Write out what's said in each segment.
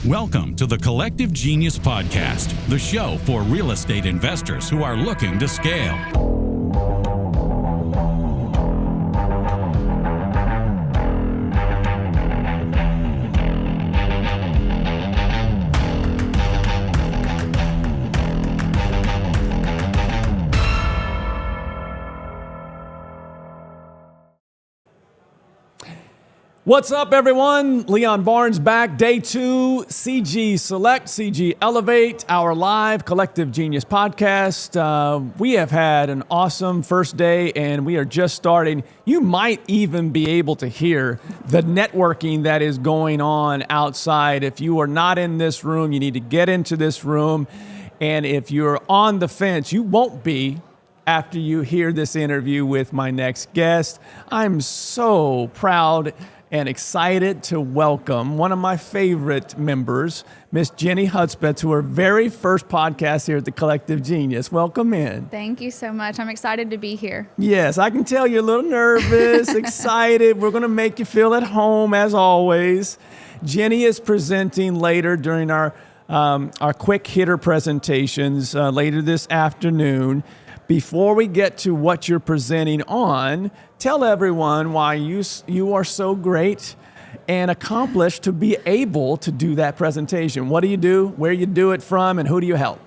Welcome to the Collective Genius Podcast, the show for real estate investors who are looking to scale. What's up, everyone? Leon Barnes back. Day 2, CG Select, CG Elevate, our live Collective Genius podcast. We have had an awesome first day, and we are just starting. You might even be able to hear the networking that is going on outside. If you are not in this room, you need to get into this room. And if you're on the fence, you won't be after you hear this interview with my next guest. I'm so proud and excited to welcome one of my favorite members, Miss Jennie Hudspeth, to her very first podcast here at the Collective Genius. Welcome in. Thank you so much. I'm excited to be here. Yes, I can tell you're a little nervous, excited. We're going to make you feel at home as always. Jennie is presenting later during our quick hitter presentations later this afternoon. Before we get to what you're presenting on, tell everyone why you are so great and accomplished to be able to do that presentation. What do you do, where you do it from, and who do you help?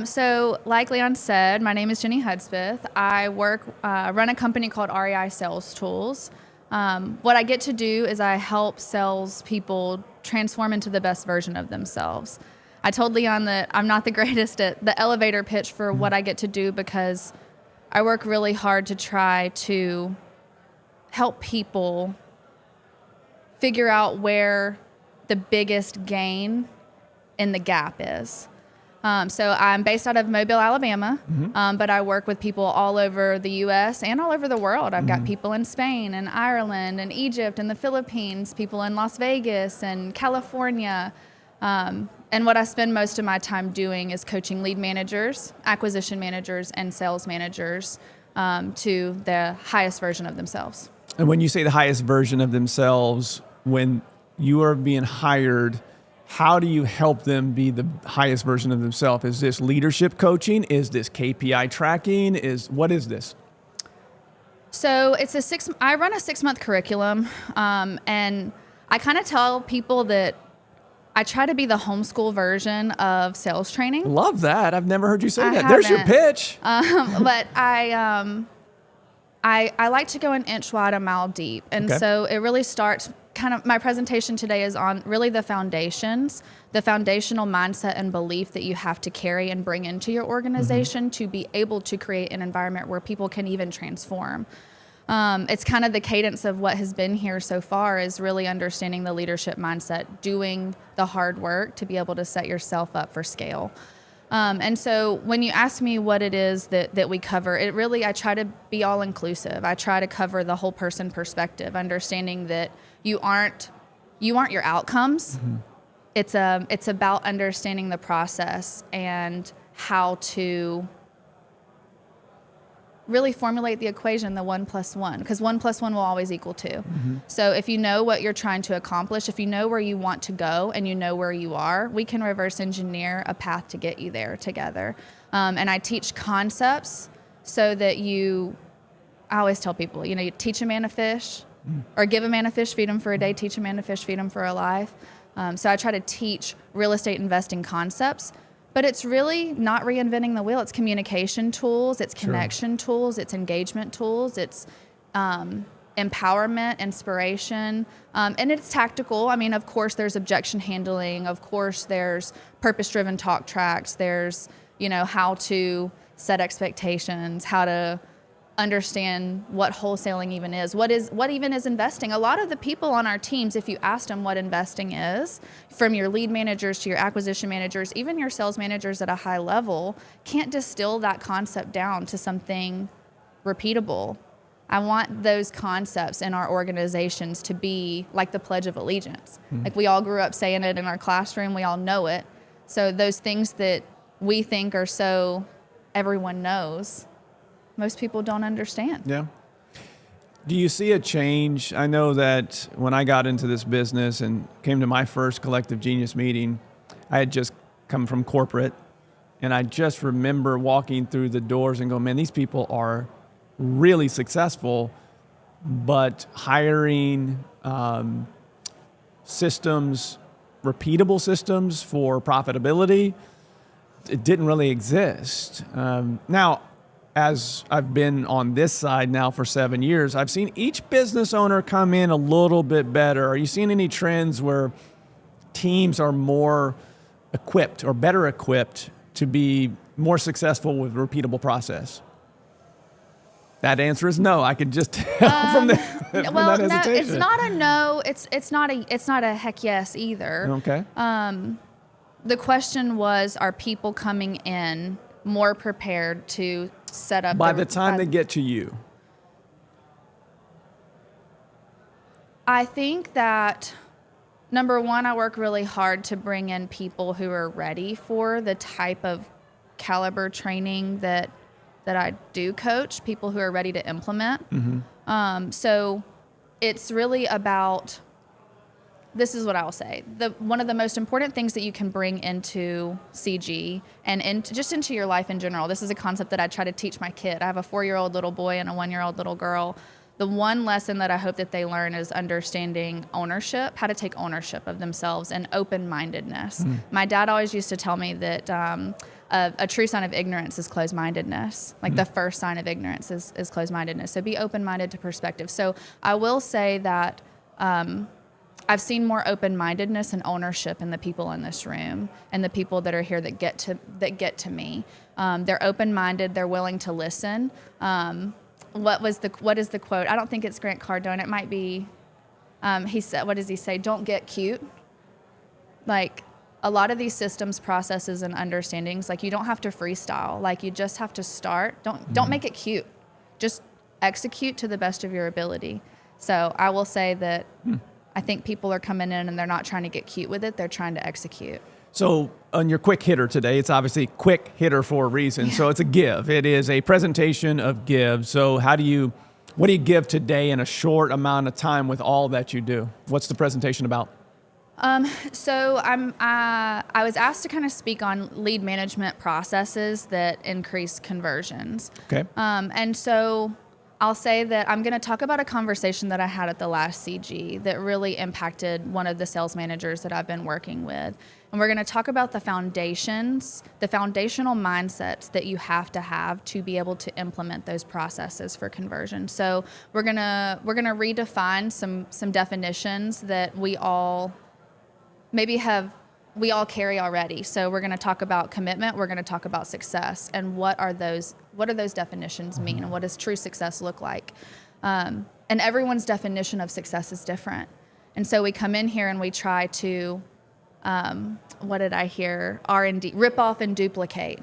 So like Leon said, my name is Jennie Hudspeth. I run a company called REI Sales Tools. What I get to do is I help salespeople transform into the best version of themselves. I told Leon that I'm not the greatest at the elevator pitch for what I get to do because I work really hard to try to help people figure out where the biggest gain in the gap is. So I'm based out of Mobile, Alabama, but I work with people all over the U.S. and all over the world. I've got people in Spain and Ireland and Egypt and the Philippines, people in Las Vegas and California. And what I spend most of my time doing is coaching lead managers, acquisition managers, and sales managers to the highest version of themselves. And when you say the highest version of themselves, when you are being hired, how do you help them be the highest version of themselves? Is this leadership coaching? Is this KPI tracking? What is this? So I run a 6-month curriculum, and I kind of tell people that I try to be the homeschool version of sales training. Love that. I've never heard you say that. There's your pitch. But I like to go an inch wide, a mile deep. And so it really starts my presentation today is on really the foundations, the foundational mindset and belief that you have to carry and bring into your organization to be able to create an environment where people can even transform. It's kind of the cadence of what has been here so far is really understanding the leadership mindset, doing the hard work to be able to set yourself up for scale. And so when you ask me what it is that we cover, I try to be all inclusive. I try to cover the whole person perspective, understanding that you aren't your outcomes. It's about understanding the process and how to really formulate the equation, the 1 + 1, because 1 + 1 will always equal 2. So if you know what you're trying to accomplish, if you know where you want to go and you know where you are, we can reverse engineer a path to get you there together. And I teach concepts so that I always tell people, you teach a man a fish or give a man a fish, feed him for a day, teach a man a fish, feed him for a life. So I try to teach real estate investing concepts. But it's really not reinventing the wheel. It's communication tools, it's connection tools, it's engagement tools, it's empowerment, inspiration, and it's tactical. I mean, of course, there's objection handling. Of course, there's purpose-driven talk tracks. There's, how to set expectations, how to understand what wholesaling even is, what even is investing. A lot of the people on our teams, if you asked them what investing is, from your lead managers to your acquisition managers, even your sales managers at a high level, can't distill that concept down to something repeatable. I want those concepts in our organizations to be like the Pledge of Allegiance. Like we all grew up saying it in our classroom, we all know it. So those things that we think are so everyone knows, most people don't understand. Yeah. Do you see a change? I know that when I got into this business and came to my first Collective Genius meeting, I had just come from corporate, and I just remember walking through the doors and going, man, these people are really successful, but hiring systems, repeatable systems for profitability, it didn't really exist. Now, as I've been on this side now for 7 years, I've seen each business owner come in a little bit better. Are you seeing any trends where teams are more equipped or better equipped to be more successful with repeatable process? That answer is no. I could just tell from that Well, no, hesitation. it's not a no. It's not a heck yes either. Okay. The question was, are people coming in more prepared to set up By the time they get to you? I think that, number one, I work really hard to bring in people who are ready for the type of caliber training that I do coach, people who are ready to implement. Mm-hmm. So it's really about, this is what I'll say. One of the most important things that you can bring into CG and into your life in general, this is a concept that I try to teach my kid. I have a 4-year-old little boy and a 1-year-old little girl. The one lesson that I hope that they learn is understanding ownership, how to take ownership of themselves, and open-mindedness. My dad always used to tell me that a true sign of ignorance is closed-mindedness. Like the first sign of ignorance is closed-mindedness. So be open-minded to perspective. So I will say that I've seen more open-mindedness and ownership in the people in this room and the people that are here that get to me. They're open-minded. They're willing to listen. What is the quote? I don't think it's Grant Cardone. It might be. He said, "What does he say? Don't get cute." Like a lot of these systems, processes, and understandings, like you don't have to freestyle. Like you just have to start. Don't make it cute. Just execute to the best of your ability. So I will say that. I think people are coming in and they're not trying to get cute with it. They're trying to execute. So on your quick hitter today, it's obviously quick hitter for a reason. Yeah. So it's a give. It is a presentation of give. So what do you give today in a short amount of time with all that you do? What's the presentation about? So I was asked to kind of speak on lead management processes that increase conversions. Okay. And so I'll say that I'm going to talk about a conversation that I had at the last CG that really impacted one of the sales managers that I've been working with. And we're going to talk about the foundations, the foundational mindsets that you have to be able to implement those processes for conversion. So we're going to redefine some definitions that we all carry already. So we're going to talk about commitment. We're going to talk about success, and what do those definitions mean, and what does true success look like? And everyone's definition of success is different. And so we come in here and we try to, what did I hear? R&D, rip off and duplicate.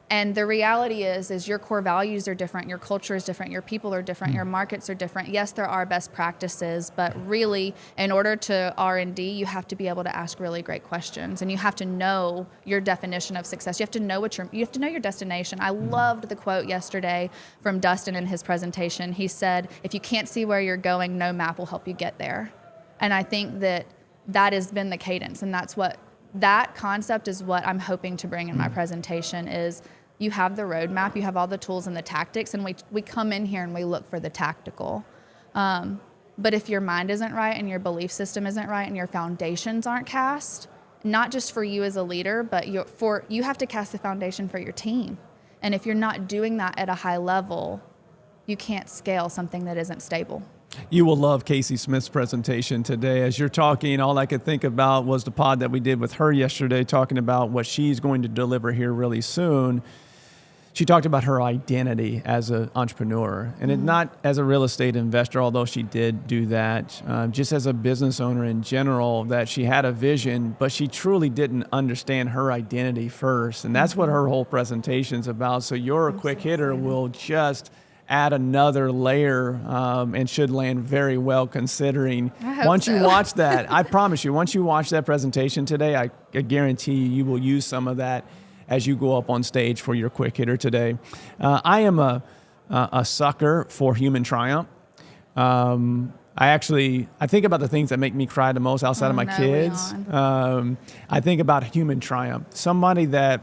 And the reality is your core values are different, your culture is different, your people are different, your markets are different. Yes, there are best practices, but really, in order to R&D, you have to be able to ask really great questions, and you have to know your definition of success. You have to know your destination. I loved the quote yesterday from Dustin in his presentation. He said, "If you can't see where you're going, no map will help you get there." And I think that has been the cadence, and that concept is what I'm hoping to bring in my presentation is. You have the roadmap, you have all the tools and the tactics, and we come in here and we look for the tactical. But if your mind isn't right and your belief system isn't right and your foundations aren't cast, not just for you as a leader, but you have to cast the foundation for your team. And if you're not doing that at a high level, you can't scale something that isn't stable. You will love Casey Smith's presentation today. As you're talking, all I could think about was the pod that we did with her yesterday, talking about what she's going to deliver here really soon. She talked about her identity as an entrepreneur, and not as a real estate investor, although she did do that, just as a business owner in general, that she had a vision, but she truly didn't understand her identity first. And that's what her whole presentation's about. So your quick hitter will just add another layer and should land very well, considering once you watch that, I promise you, once you watch that presentation today, I guarantee you will use some of that as you go up on stage for your quick hitter today. I am a sucker for human triumph. I think about the things that make me cry the most outside of my kids. I think about human triumph. Somebody that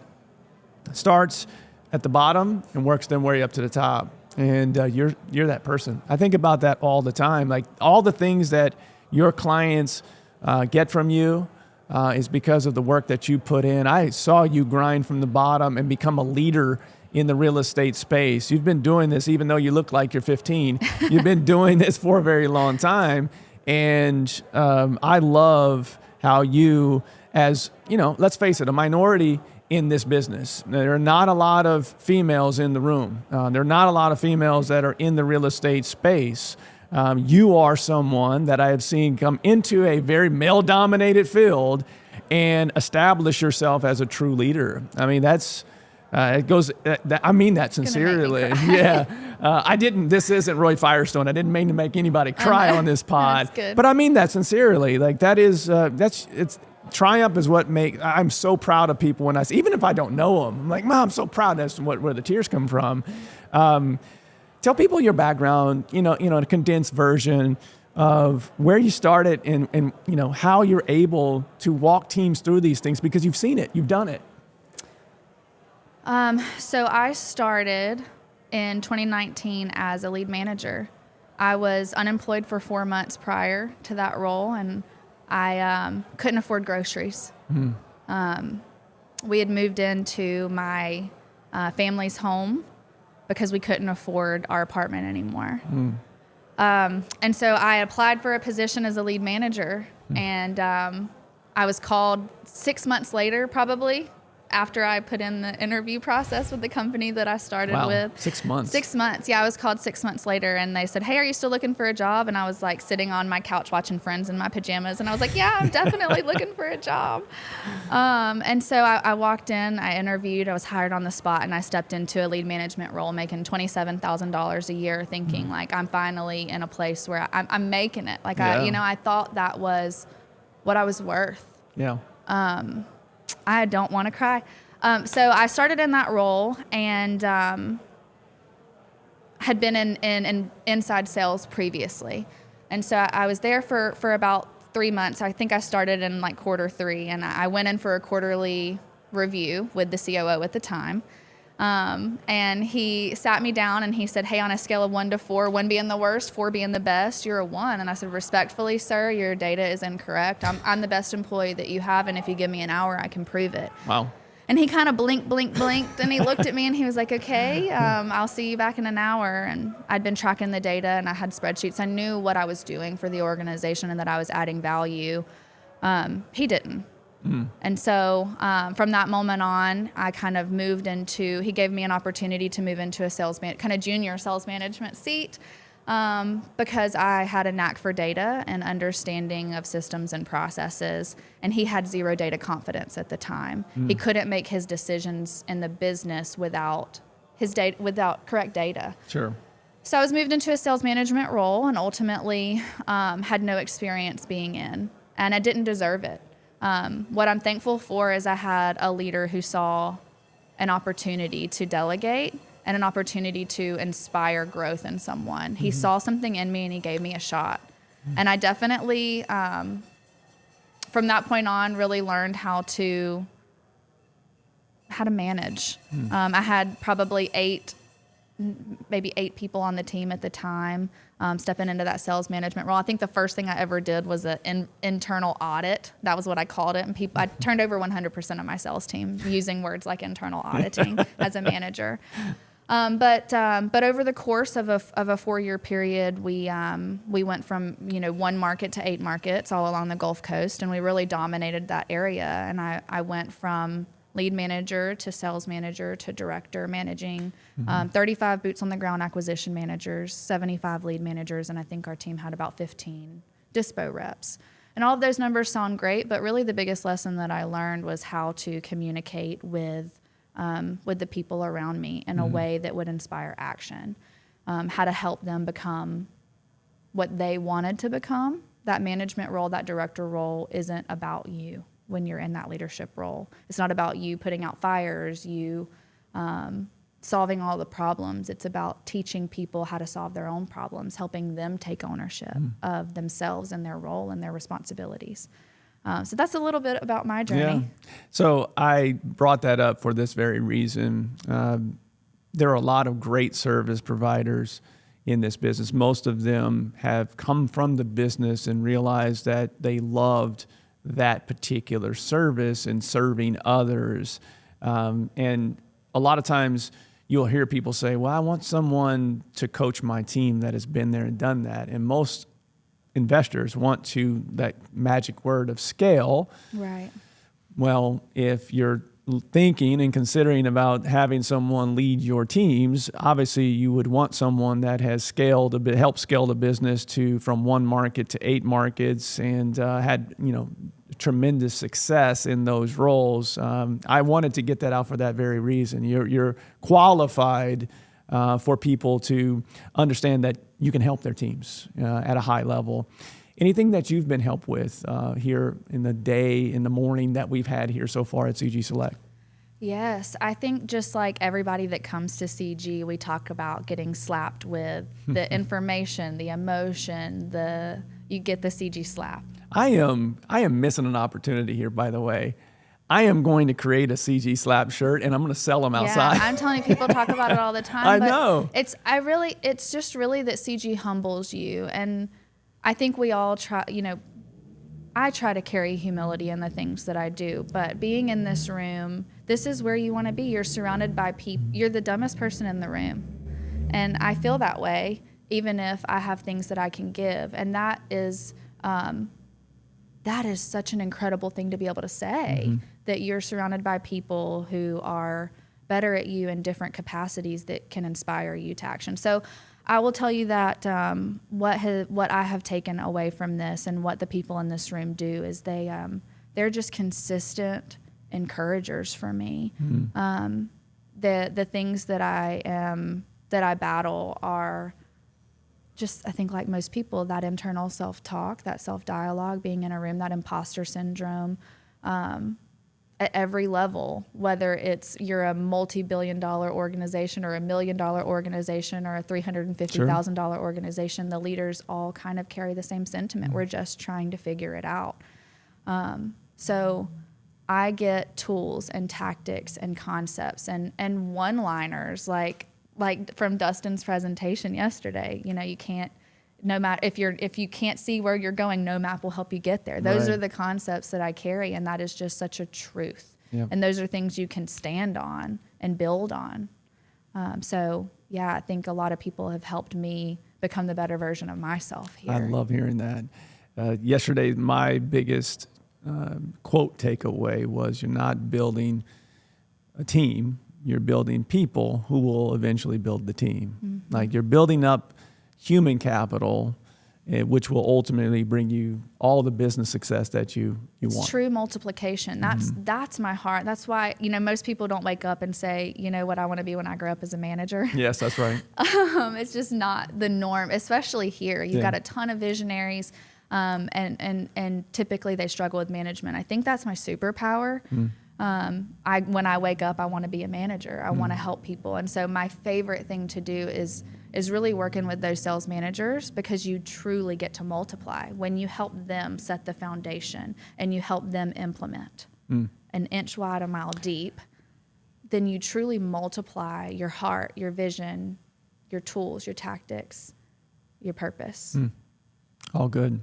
starts at the bottom and works their way up to the top. And you're that person. I think about that all the time. Like all the things that your clients get from you is because of the work that you put in. I saw you grind from the bottom and become a leader in the real estate space. You've been doing this, even though you look like you're 15. You've been doing this for a very long time. And I love how you, as, let's face it, a minority in this business. There are not a lot of females in the room. There are not a lot of females that are in the real estate space. You are someone that I have seen come into a very male-dominated field and establish yourself as a true leader. I mean, that's... I mean that sincerely. Yeah. This isn't Roy Firestone. I didn't mean to make anybody cry on this pod. That's good. But I mean that sincerely. Like that is, triumph is what I'm so proud of people when even if I don't know them, I'm like, Mom, I'm so proud. That's where the tears come from. Tell people your background, a condensed version of where you started and how you're able to walk teams through these things because you've seen it, you've done it. So I started in 2019 as a lead manager. I was unemployed for 4 months prior to that role, and I couldn't afford groceries. We had moved into my family's home because we couldn't afford our apartment anymore. And so I applied for a position as a lead manager, and I was called 6 months later, probably, after I put in the interview process with the company that I started with. 6 months. 6 months. Yeah, I was called 6 months later, and they said, "Hey, are you still looking for a job?" And I was like sitting on my couch watching Friends in my pajamas, and I was like, "Yeah, I'm definitely looking for a job." And so I walked in, I interviewed, I was hired on the spot, and I stepped into a lead management role, making $27,000 a year, thinking like I'm finally in a place where I'm making it. Like I thought that was what I was worth. Yeah. I don't want to cry. So I started in that role and had been in inside sales previously. And so I was there for about 3 months. I think I started in like quarter 3, and I went in for a quarterly review with the COO at the time. And he sat me down and he said, "Hey, on a scale of 1 to 4, 1 being the worst, 4 being the best, you're a 1. And I said, "Respectfully, sir, your data is incorrect. I'm the best employee that you have, and if you give me an hour, I can prove it." Wow. And he kind of blinked, and he looked at me and he was like, "Okay, I'll see you back in an hour." And I'd been tracking the data and I had spreadsheets. I knew what I was doing for the organization and that I was adding value. He didn't. And so from that moment on, I kind of moved into, he gave me an opportunity to move into a kind of junior sales management seat because I had a knack for data and understanding of systems and processes, and he had zero data confidence at the time. He couldn't make his decisions in the business without correct data. Sure. So I was moved into a sales management role and ultimately had no experience being in, and I didn't deserve it. What I'm thankful for is I had a leader who saw an opportunity to delegate and an opportunity to inspire growth in someone. He saw something in me and he gave me a shot. And I definitely, from that point on, really learned how to manage. I had probably 8 people on the team at the time, stepping into that sales management role. I think the first thing I ever did was an internal audit. That was what I called it. And I turned over 100% of my sales team using words like internal auditing as a manager. But over the course of a 4-year period, we went from 1 market to 8 markets all along the Gulf Coast, and we really dominated that area. And I went from lead manager to sales manager to director, managing 35 boots on the ground acquisition managers, 75 lead managers, and I think our team had about 15 dispo reps. And all of those numbers sound great, but really the biggest lesson that I learned was how to communicate with the people around me in a way that would inspire action, how to help them become what they wanted to become. That management role, that director role isn't about you. When you're in that leadership role, it's not about you putting out fires, you solving all the problems. It's about teaching people how to solve their own problems, helping them take ownership of themselves and their role and their responsibilities. So that's a little bit about my journey. Yeah. So I brought that up for this very reason. There are a lot of great service providers in this business. Most of them have come from the business and realized that they loved that particular service and serving others. And a lot of times you'll hear people say, well, I want someone to coach my team that has been there and done that. And most investors want to, that magic word of scale. Right. Well, if you're thinking and considering about having someone lead your teams, obviously you would want someone that has scaled a bit, helped scale the business from 1 market to 8 markets, and had tremendous success in those roles. I wanted to get that out for that very reason. You're qualified for people to understand that you can help their teams at a high level. Anything that you've been helped with here in the morning that we've had here so far at CG Select? Yes, I think just like everybody that comes to CG, we talk about getting slapped with the information, the emotion, you get the CG slap. I am missing an opportunity here, by the way. I am going to create a CG slap shirt and I'm going to sell them outside. Yeah, I'm telling you, people talk about it all the time. I know. It's just really that CG humbles you. And I think we all try, I try to carry humility in the things that I do, but being in this room, this is where you want to be. You're surrounded by people. You're the dumbest person in the room. And I feel that way, even if I have things that I can give. And that is such an incredible thing to be able to say, that you're surrounded by people who are better at you in different capacities that can inspire you to action. So I will tell you that what I have taken away from this and what the people in this room do is they're just consistent encouragers for me. The things that I battle are just, I think like most people, that internal self-talk, that self-dialogue, being in a room, that imposter syndrome, at every level, whether it's you're a multi-billion-dollar organization or $1 million organization or a $350,000 organization, the leaders all kind of carry the same sentiment. We're just trying to figure it out. So I get tools and tactics and concepts and one-liners like from Dustin's presentation yesterday. You can't, no matter if you can't see where you're going, no map will help you get there. Those are the concepts that I carry, and that is just such a truth. Yep. And those are things you can stand on and build on. So yeah, I think a lot of people have helped me become the better version of myself here. I love hearing that. Yesterday, my biggest quote takeaway was, you're not building a team, you're building people who will eventually build the team. Like, you're building up human capital, which will ultimately bring you all the business success that you want. It's true multiplication. That's my heart. That's why, most people don't wake up and say, what I want to be when I grow up as a manager. Yes, that's right. It's just not the norm, especially here. You've got a ton of visionaries, and typically they struggle with management. I think that's my superpower. When I wake up, I want to be a manager. I want to help people. And so my favorite thing to do is really working with those sales managers, because you truly get to multiply when you help them set the foundation and you help them implement an inch wide, a mile deep. Then you truly multiply your heart, your vision, your tools, your tactics, your purpose. All good.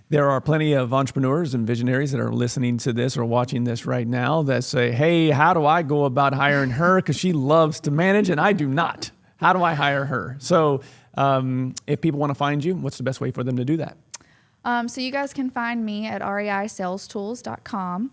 There are plenty of entrepreneurs and visionaries that are listening to this or watching this right now that say, hey, how do I go about hiring her? Because she loves to manage and I do not. How do I hire her? So if people want to find you, what's the best way for them to do that? So you guys can find me at reisalestools.com.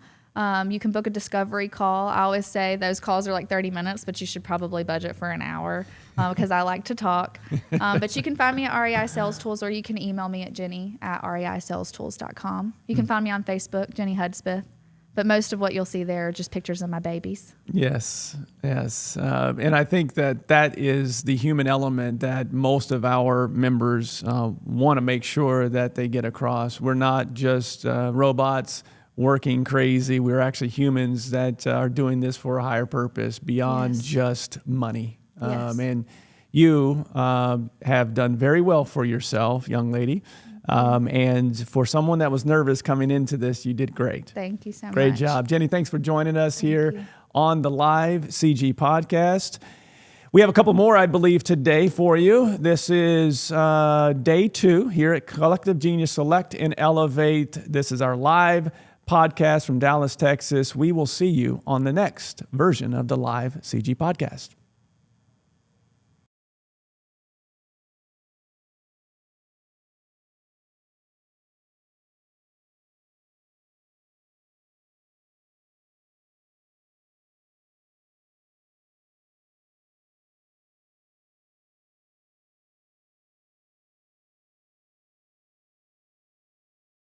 You can book a discovery call. I always say those calls are like 30 minutes, but you should probably budget for an hour because I like to talk. But you can find me at REI Sales Tools, or you can email me at Jennie at reisalestools.com. You can find me on Facebook, Jennie Hudspeth. But most of what you'll see there are just pictures of my babies. Yes. And I think that is the human element that most of our members want to make sure that they get across. We're not just robots. working crazy. We're actually humans that are doing this for a higher purpose beyond just money. And you have done very well for yourself, young lady. And for someone that was nervous coming into this, you did great. Thank you so much. Great job. Jennie, thanks for joining us here on the live CG podcast. We have a couple more, I believe, today for you. This is day 2 here at Collective Genius Select and Elevate. This is our live podcast from Dallas, Texas. We will see you on the next version of the live CG podcast.